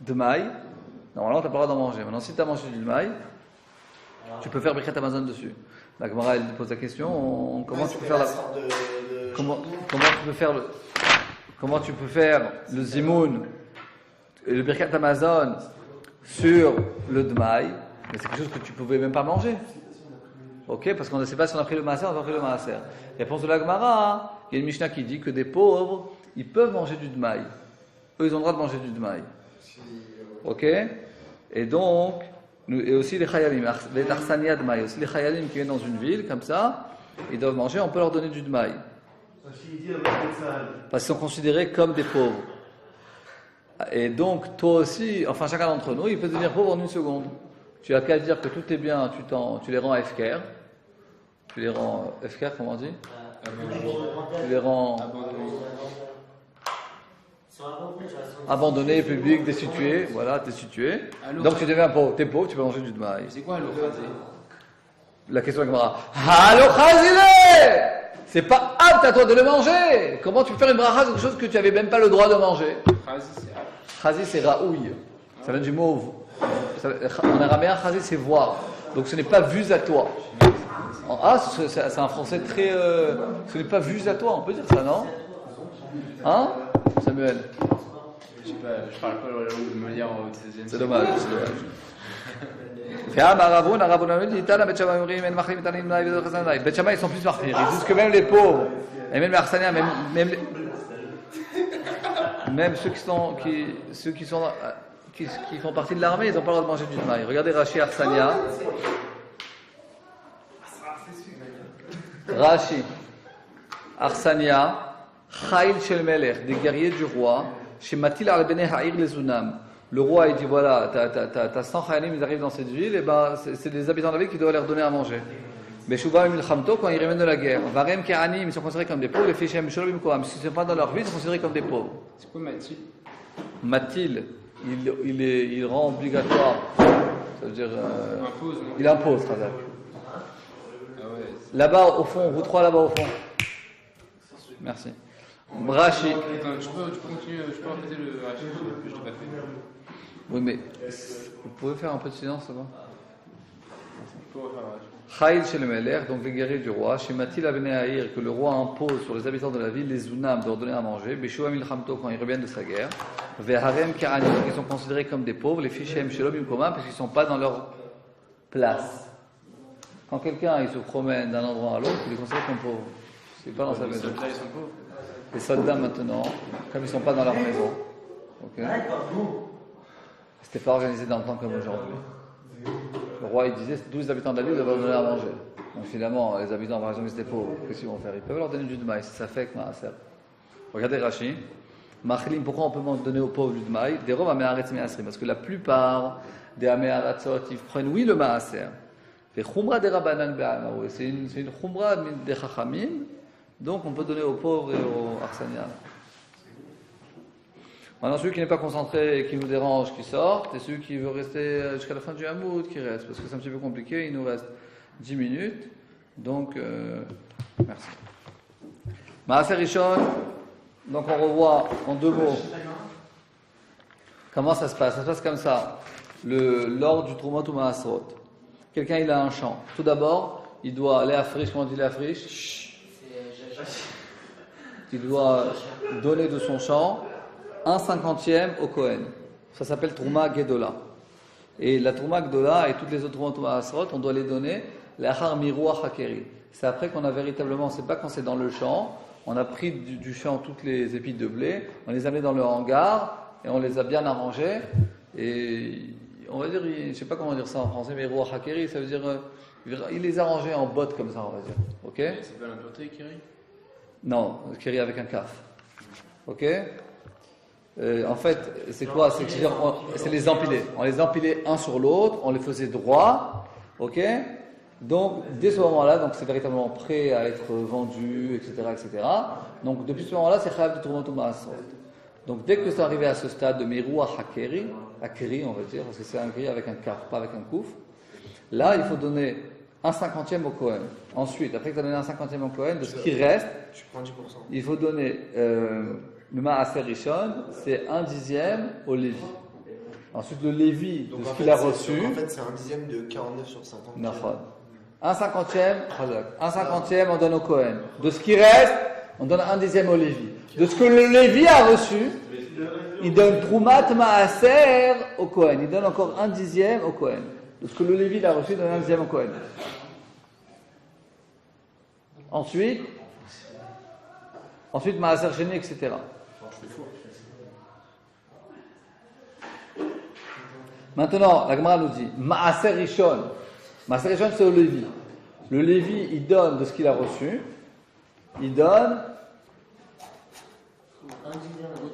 Dmaï, normalement tu n'as pas le droit d'en manger. Maintenant si tu as mangé du dmaï, tu peux faire Birkat Hamazon dessus. La Gemara elle pose la question, comment tu peux faire comment tu peux faire le zimoun et le Birkat Hamazon sur le dmaï, mais c'est quelque chose que tu ne pouvais même pas manger. Ok, parce qu'on ne sait pas si on a pris le maaser ou on n'a pas pris le maaser. Réponse de la Gemara, il y a une Mishnah qui dit que des pauvres, ils peuvent manger du dmaï. Eux, ils ont le droit de manger du dmaï. Ok, et donc, et aussi les chayalim, les tarsania dmaï, aussi les chayalim qui viennent dans une ville, comme ça, ils doivent manger, on peut leur donner du dmaï. Parce qu'ils sont considérés comme des pauvres. Et donc, toi aussi, enfin chacun d'entre nous, il peut devenir pauvre en une seconde. Tu as qu'à dire que tout est bien, tu les rends FKR. Tu les rends FKR, comment on dit? Tu les rends abandonnés, publics, destitués. Voilà, destitués. Donc tu deviens pauvre. T'es pauvre, tu peux manger du dmaï. C'est quoi l'ochazé? La question est Gemara. L'ochazé! C'est pas apte à toi de le manger. Comment tu peux faire une bracha sur quelque chose que tu n'avais même pas le droit de manger? Chazi, c'est raouille. Ça vient du mot. En araméen, chazi, c'est voir. Donc ce n'est pas vu à toi. C'est un français très. Ce n'est pas vu à toi, on peut dire ça, non? Hein, Samuel? Je sais pas, je parle pas la langue de Molière au 16e. C'est dommage, c'est dommage. Bet Shammai, ils sont plus marqués. Ils disent que même les pauvres, et même les Arsania, même ceux qui font partie de l'armée, ils n'ont pas le droit de manger du dmaï. Regardez Rashi Arsania. Rashi Arsania, Chayil Shel Melech, des guerriers du roi, chez Matil al-Beneh Ha'ir les Unam. Le roi, il dit voilà, t'as 100 chayalim, ils arrivent dans cette ville, et ben c'est les habitants de la ville qui doivent leur donner à manger. Mais Shuvah Milchamto, quand ils reviennent de la guerre, Varem Keranim, ils sont considérés comme des pauvres, les Fishem Sholom Koam, s'ils ne sont pas dans leur ville, ils sont considérés comme des pauvres. C'est quoi Matil? Matil, il rend obligatoire, ça veut dire. Il impose, Razak. Ah ouais. Là-bas au fond, vous trois là-bas au fond. Merci. Rashi. Attends, tu peux continuer, je peux répéter le Rashi que je n'ai pas fait. Oui, mais vous pouvez faire un peu de silence là-bas? Je peux refaire le Rashi. Chayil chez le Meler, donc les guerriers du roi, chez Matil Abenehaïr, que le roi impose sur les habitants de la ville, les Unam, de leur donner à manger, Beshua Milchamto, quand ils reviennent de sa guerre, Veharem Keranim, qui sont considérés comme des pauvres, les Fishem Shelom Imkoma, parce qu'ils ne sont pas dans leur place. Quand quelqu'un il se promène d'un endroit à l'autre, il est considéré comme pauvre. C'est pas dans sa maison. Là, ils sont pauvres. Les soldats maintenant, comme ils ne sont pas dans leur maison, okay. C'était pas organisé dans le temps comme aujourd'hui. Le roi il disait tous les habitants de la ville doivent donner à manger. Donc finalement, les habitants, par exemple, ils étaient pauvres. Qu'est-ce qu'ils vont faire? Ils peuvent leur donner du maïs. Ça fait que maaser. Regardez Rashi. Machlim, pourquoi on peut donner aux pauvres du maïs? Des roms améharetz me'asrim. Parce que la plupart des améharatzot, ils prennent, oui, le maaser. Les chumra des rabbanan be'amaou. C'est une chumra des chachamim. Donc on peut donner aux pauvres et aux arsanians. Maintenant, celui qui n'est pas concentré et qui nous dérange, qui sort, et celui qui veut rester jusqu'à la fin du hamoud, qui reste. Parce que c'est un petit peu compliqué, il nous reste 10 minutes. Donc, merci. Maaser Rishon, donc on revoit en 2 mots. Comment ça se passe? Ça se passe comme ça. L'ordre du Trumot ou Maasrot. Quelqu'un, il a un champ. Tout d'abord, il doit aller à friche. Comment on dit la friche? Il doit donner de son champ 1/50 au Kohen. Ça s'appelle Trouma Gedola. Et la Trouma Gedola et toutes les autres Trouma Maasrot, on doit les donner l'achar miroua hakeri. C'est après qu'on a véritablement, c'est pas quand c'est dans le champ, on a pris du champ toutes les épis de blé, on les a mis dans le hangar et on les a bien arrangés. Et on va dire, je sais pas comment dire ça en français, mais miroua hakeri, ça veut dire, il les a rangés en bottes comme ça, on va dire. Ok? C'est pas l'impureté, Kiri? Non, Kiri avec un kaf. Ok? En fait, c'est quoi? C'est les empilés. On les empilait un sur l'autre, on les faisait droit. Ok? Donc, dès ce moment-là, donc c'est véritablement prêt à être vendu, etc., etc. Donc, depuis ce moment-là, c'est Chayav de Trumot ou Maasrot. Donc, dès que c'est arrivé à ce stade de Miroua Hakeri, on va dire, parce que c'est un gris avec un kaf, pas avec un kouf, là, il faut donner 1/50 au Kohen. Ensuite, après que tu as donné 1/50 au Kohen, de ce qui reste, il faut donner le Maaser Rishon, c'est 1/10 au Lévi. Ensuite, le Lévi, de ce qu'il a reçu. En fait, c'est 1/10 de 49 sur 50. 1/50, on donne au Kohen. De ce qui reste, on donne 1/10 au Lévi. De ce que le Lévi a reçu, il donne Troumat Maaser au Kohen. Il donne encore 1/10 au Kohen. De ce que le Lévi a reçu, il donne 1/10 au Kohen. Ensuite, Maaser Sheni, etc. Maintenant, la Gemara nous dit Maaser Rishon. Maaser Rishon, c'est au Lévi. Le Lévi, il donne de ce qu'il a reçu. Il donne.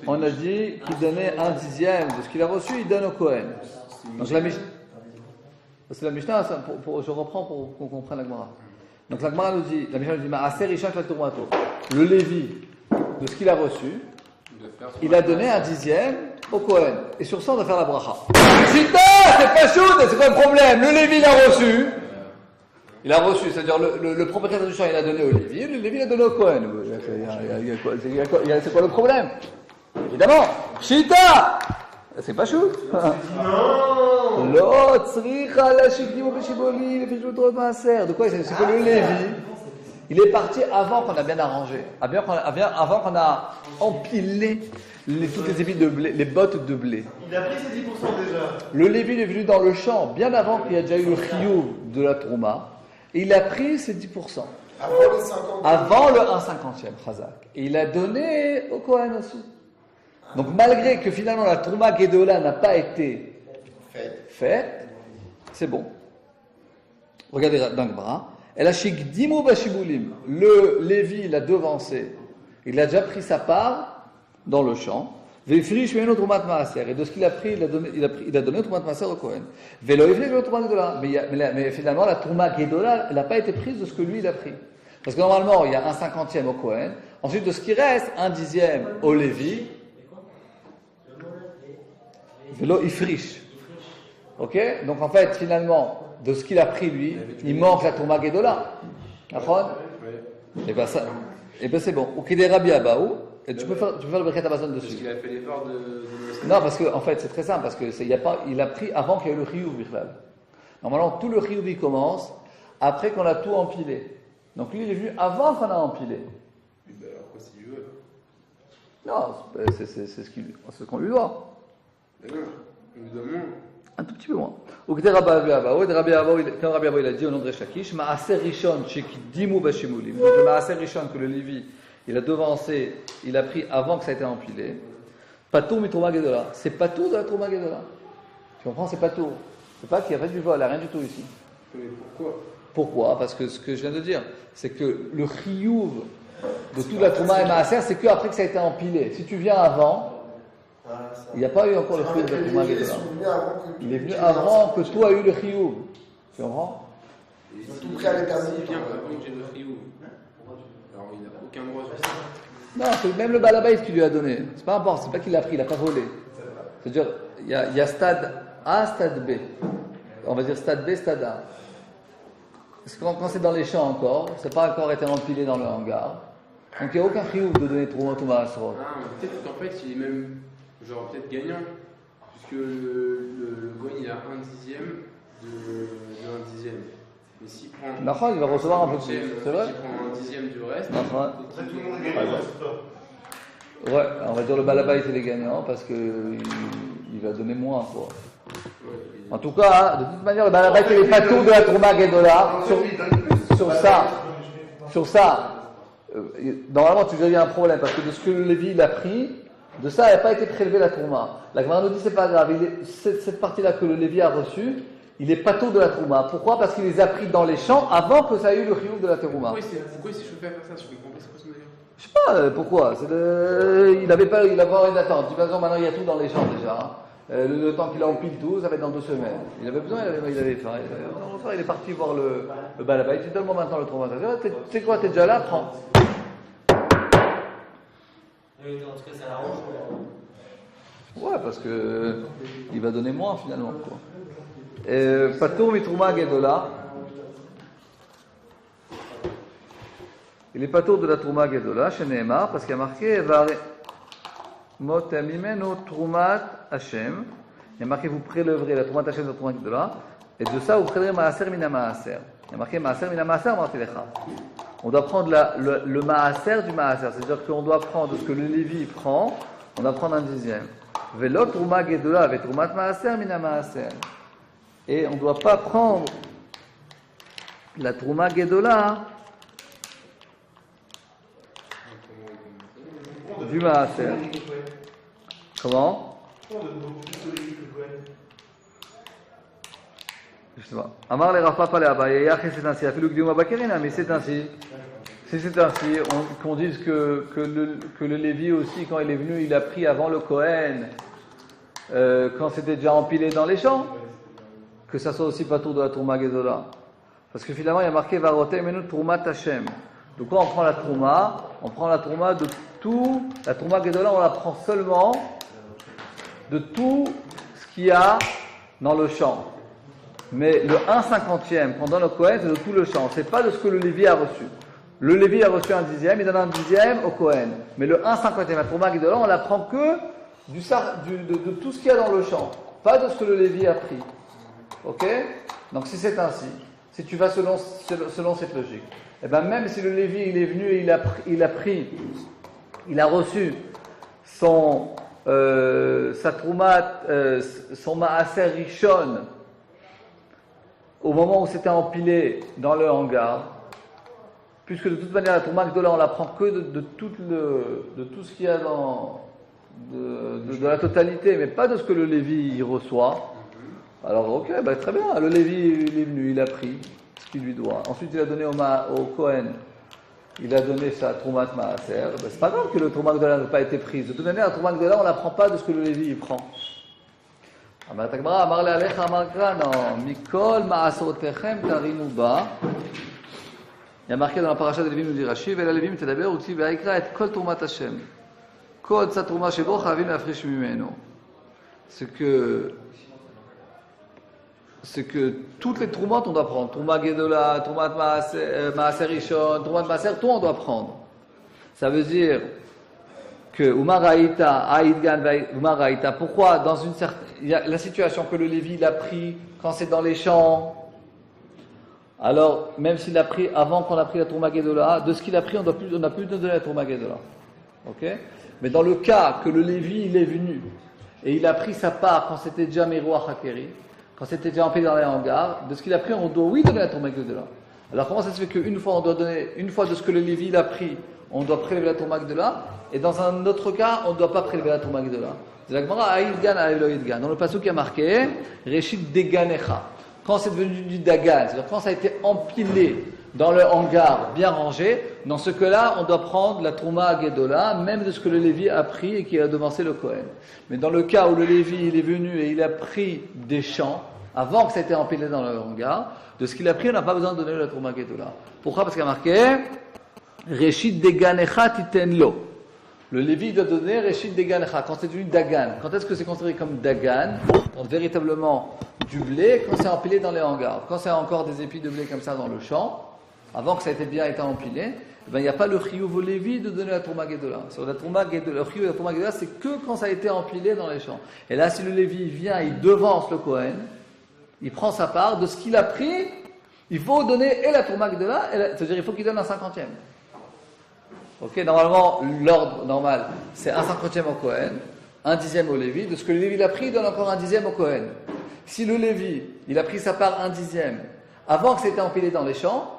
On a dit qu'il donnait 1/10 de ce qu'il a reçu, il donne au Kohen. Donc la Mishnah. C'est la Mishnah, je reprends pour qu'on comprenne la Gemara. Donc la Gemara nous dit, la Mishnah nous dit Maaser Rishon Klatomato. Le Lévi, de ce qu'il a reçu, il a donné 1/10 au Kohen. Et sur ça, on doit faire la bracha. Chita, c'est pas chou, c'est quoi le problème? Le Lévi l'a reçu. Il a reçu, c'est-à-dire le propriétaire du champ, il a donné au Lévi, le Lévi l'a donné au Kohen. C'est quoi le problème? Évidemment, Chita, c'est pas chou. Non. L'autre, Sricha, la Shikdim, au Péchiboli, le Péchiboli, Maaser. De quoi c'est que le Lévi, il est parti avant qu'on a bien arrangé, avant qu'on a empilé toutes les épis de blé, les bottes de blé. Il a pris ses 10% déjà. Le Lévi est venu dans le champ bien avant qu'il y ait déjà eu le chiyuv de la trouma, et il a pris ses 10%. Avant les 50. Avant le 1/50, Chazak. Et il a donné au Kohen aussi. Donc malgré que finalement la trouma Gedola n'a pas été faite, c'est bon. Regardez dans le bras. Elle a shikdimu bashibulim. Le Lévi l'a devancé. Il a déjà pris sa part dans le champ. Ve'ifrish me'eno trumat maaser. Et de ce qu'il a pris, il a donné trumat maaser au Kohen. Ve'lo ifrish me'eno trumat gedola. Mais finalement, la trouma gedola, elle n'a pas été prise de ce que lui, il a pris. Parce que normalement, il y a 1/50 au Kohen. Ensuite, de ce qui reste, 1/10 au Lévi. Ve'lo ifrish. Ok? Donc en fait, finalement, de ce qu'il a pris lui, il manque la trouma gedola. D'accord? Et ben ça, et ben c'est bon. Ou qu'il est Rabbi Abaou, et tu peux faire le Birkat Hamazon dessus. Parce qu'il a fait l'effort de... Non, parce que en fait, c'est très simple, parce que il a pris avant qu'il y ait le Chiyuv Bichlal. Normalement, tout le Chiyuv il commence après qu'on a tout empilé. Donc lui, il est venu avant qu'on a empilé. Ben alors quoi, s'il veut? Non, c'est ce qu'on lui doit. D'accord, on lui doit moins. Un tout petit peu moins. Ou que Rabbi Abaou, quand Rabbi Abaou il a dit au nom de Resh Lakish, Maaser Rishon shekdimu bashimulim. Donc le Maaser Rishon que le Lévi il a devancé, il a pris avant que ça ait été empilé. Patour mitrouma gedola. C'est patour de la trouma gedola. Tu comprends? C'est patour. C'est pas qu'il y a pas du vol, il n'y a rien du tout ici. Mais pourquoi? Pourquoi? Parce que ce que je viens de dire, c'est que le chiyuv de toute la Trouma et Maaser, c'est qu'après que ça a été empilé. Si tu viens avant, il n'y a pas eu encore le chiyuv de la Trouma et Gedola. Il est venu avant que toi aies eu le chiyuv. Tu comprends? Ils ont tout pris à l'éternité. S'il vient avant que j'ai le Rio, alors il n'a aucun droit sur ça. Non, c'est même le balabait qui lui a donné. C'est pas important, c'est pas qu'il l'a pris, il n'a pas volé. C'est-à-dire, il y a stade A, stade B. On va dire stade B, stade A. Parce que quand c'est dans les champs encore, c'est pas encore été empilé dans le hangar. Donc il n'y a aucun chiyuv de donner Troumot ou Maaserot. Ah, peut-être qu'en fait, il est même, genre, peut-être gagnant. Puisque le Goïn, il a 1/10 de 1/10. Mais s'il prend. Nachon, il va recevoir un peu plus. C'est vrai? S'il prend 1/10 du reste. Nachon. Après, tout le monde est gagnant, c'est toi. Ouais, on va dire le balabait il est gagnant parce qu'il va donner moins quoi. En tout cas, de toute manière, le balabait il est pas tout de la Trouma Gedola. Sur ça, normalement tu verrais un problème parce que de ce que le Lévi il a pris, de ça n'a pas été prélevé la Trouma. La Gemara nous dit c'est pas grave, cette partie-là que le Lévi a reçue, il est pas tout de la Trouma. Pourquoi? Parce qu'il les a pris dans les champs avant que ça ait eu le chiyuv de la Terouma. Pourquoi il s'est chauffé à faire ça? Je comprends pas, c'est quoi son délire? Je sais pas pourquoi. Il avait pas, il avait une attente. De toute façon, maintenant il y a tout dans les champs déjà. Hein. Le temps qu'il empile tout, ça va être dans 2 semaines. Il avait besoin, il avait faim. Il est parti voir le balabait. Il dit donne-moi maintenant le traumatisme. Tu sais quoi, t'es déjà là, prends. Oui, en tout cas, ça l'arrange. Ouais, parce que il va donner moins finalement. Patour mitrouma gedola. Il est patour de la trouma gedola chez Nehemar parce qu'il y a marqué Mot mimeno trumat Hashem. Il y a marqué vous prélèverez la trumat Hashem de la trouma gedola et de ça vous prélèverez maaser mina maaser. Il y a marqué maaser mina maaser martilecha. On doit prendre le maaser du maaser, c'est-à-dire qu'on doit prendre ce que le Lévi prend, on doit prendre 1/10. Velo trouma gedola avec trumat maaser mina maaser. Et on ne doit pas prendre la trouma gedola du maaser. Comment? Je sais pas. Amar le Rafa pas les Abaye, c'est ainsi. A fait le Gdiuma Bakerina, mais c'est ainsi. Si c'est ainsi, qu'on dise que le Lévi aussi, quand il est venu, il a pris avant le Kohen, quand c'était déjà empilé dans les champs, que ça soit aussi pas tout de la Trouma Gedola. Parce que finalement, il y a marqué Varote Menu Troumat Hashem. Donc quand on prend la Trouma de tout, la Trouma Gedola, on la prend seulement de tout ce qu'il y a dans le champ. Mais le 1/50 pendant le Kohen, c'est de tout le champ. C'est pas de ce que le Lévi a reçu. Le Lévi a reçu 1/10, il donne 1/10 au Kohen. Mais le 1/50, la Trouma Gedola, on la prend que de tout ce qu'il y a dans le champ. Pas de ce que le Lévi a pris. Ok? Donc si c'est ainsi, si tu vas selon cette logique, et ben même si le Lévi il est venu et il a reçu sa troumat, son maaser rishon au moment où c'était empilé dans le hangar, puisque de toute manière la troumat gedola on la prend que de tout ce qu'il y a de la totalité, mais pas de ce que le Lévi y reçoit. Alors ok, bah, très bien, le Lévi il est venu, il a pris ce qu'il lui doit. Ensuite il a donné au Kohen, il a donné sa Troumat Maaser. Bah, c'est pas grave que le Troumat Gdola n'ait pas été prise. De toute manière, la Troumat Gdola on ne la prend pas de ce que le Lévi il prend. Il y a marqué dans la paracha de Lévi, nous dit Rashi, et la Lévi m'tadaber uti ve'aikra et kol Troumat Hashem. Kol sa Trouma shebo chavim lafrish mimeno. C'est que toutes les troumates on doit prendre. Trouma Gedola, Troumat Maaser Rishon, Troumat Maaser, tout on doit prendre. Ça veut dire que Umaraïta, Aïdgan, Umaraïta, pourquoi dans une certaine. Il y a la situation que le Lévi l'a pris quand c'est dans les champs. Alors, même s'il l'a pris avant qu'on a pris la Trouma Gedola, de ce qu'il a pris, on n'a plus de donner la Trouma Gedola. Ok? Mais dans le cas que le Lévi il est venu et il a pris sa part quand c'était déjà Meroach Hakeri, quand c'était déjà empilé dans les hangars, de ce qu'il a pris, on doit donner la Trouma Gedola. Alors comment ça se fait qu'une fois on doit donner, une fois de ce que le Lévi il a pris, on doit prélever la Trouma Gedola, et dans un autre cas, on ne doit pas prélever la Trouma Gedola. C'est la Gemara Aïdgan Aïlo Aïdgan. Dans le passage qui a marqué, Réchit Deganecha. Quand c'est devenu du dagan, c'est-à-dire quand ça a été empilé dans le hangar, bien rangé, dans ce cas-là, on doit prendre la Trouma Agedola, même de ce que le Lévi a pris et qui a devancé le Kohen. Mais dans le cas où le Lévi il est venu et il a pris des champs, avant que ça ait été empilé dans le hangar, de ce qu'il a pris, on n'a pas besoin de donner la Trouma Agedola. Pourquoi? Parce qu'il y a marqué Reshit Deganecha Titenlo. Le Lévi doit donner Reshit Deganecha, quand c'est devenu Dagan. Quand est-ce que c'est considéré comme Dagan? Quand véritablement du blé, quand c'est empilé dans les hangars. Quand c'est encore des épis de blé comme ça dans le champ, avant que ça ait bien été empilé, il n'y a pas le chiyuv au Lévi de donner la Trouma Gedola. Sur la Trouma Gedola, le chiyuv de la Trouma Gedola, c'est que quand ça a été empilé dans les champs. Et là, si le Lévi vient, il devance le Kohen, il prend sa part de ce qu'il a pris, il faut donner et la Trouma Gedola, c'est-à-dire il faut qu'il donne un 50e. Ok, normalement, l'ordre normal, c'est un 50e au Kohen, un 10e au Lévi. De ce que le Lévi a pris, il donne encore un 10e au Kohen. Si le Lévi, il a pris sa part un 10e, avant que ça ait été empilé dans les champs,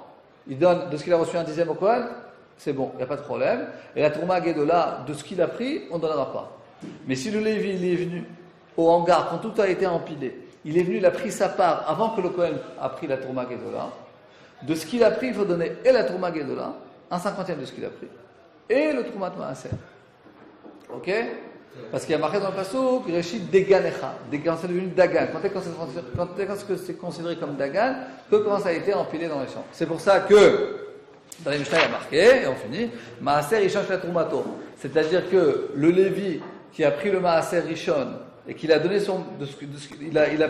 il donne de ce qu'il a reçu un 10e au Kohen, c'est bon, il n'y a pas de problème. Et la Trouma Gedola, de ce qu'il a pris, on ne donnera pas. Mais si le Lévi, il est venu au hangar, quand tout a été empilé, il est venu, il a pris sa part avant que le Kohen a pris la Trouma Gedola, de ce qu'il a pris, il faut donner et la Trouma Gedola, un 50e de ce qu'il a pris, et le Troumat Maaser. Ok? Parce qu'il y a marqué dans le passouk, Reshit Deganecha. Quand c'est devenu Dagan. Quand est-ce que c'est considéré comme Dagan? Que quand ça a été empilé dans les champs. C'est pour ça que, dans les Mishnah, il y a marqué, et on finit, Maaser Rishon la Troumato. C'est-à-dire que le Lévi, qui a pris le Maaser Rishon, et qu'il a donné il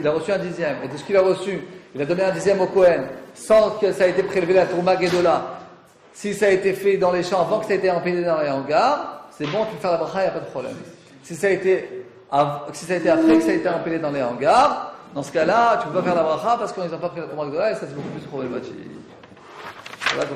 a reçu un 10e, et de ce qu'il a reçu, il a donné un 10e au Kohen, sans que ça ait été prélevé la Trouma Gedola. Si ça a été fait dans les champs avant que ça ait été empilé dans les hangars, c'est bon, tu peux faire la bracha, il n'y a pas de problème. Si ça a été après que ça a été empilé dans les hangars, dans ce cas-là, tu ne peux pas faire la bracha parce qu'ils n'ont pas pris la Trouma Gedola et ça c'est beaucoup plus problématique. Voilà,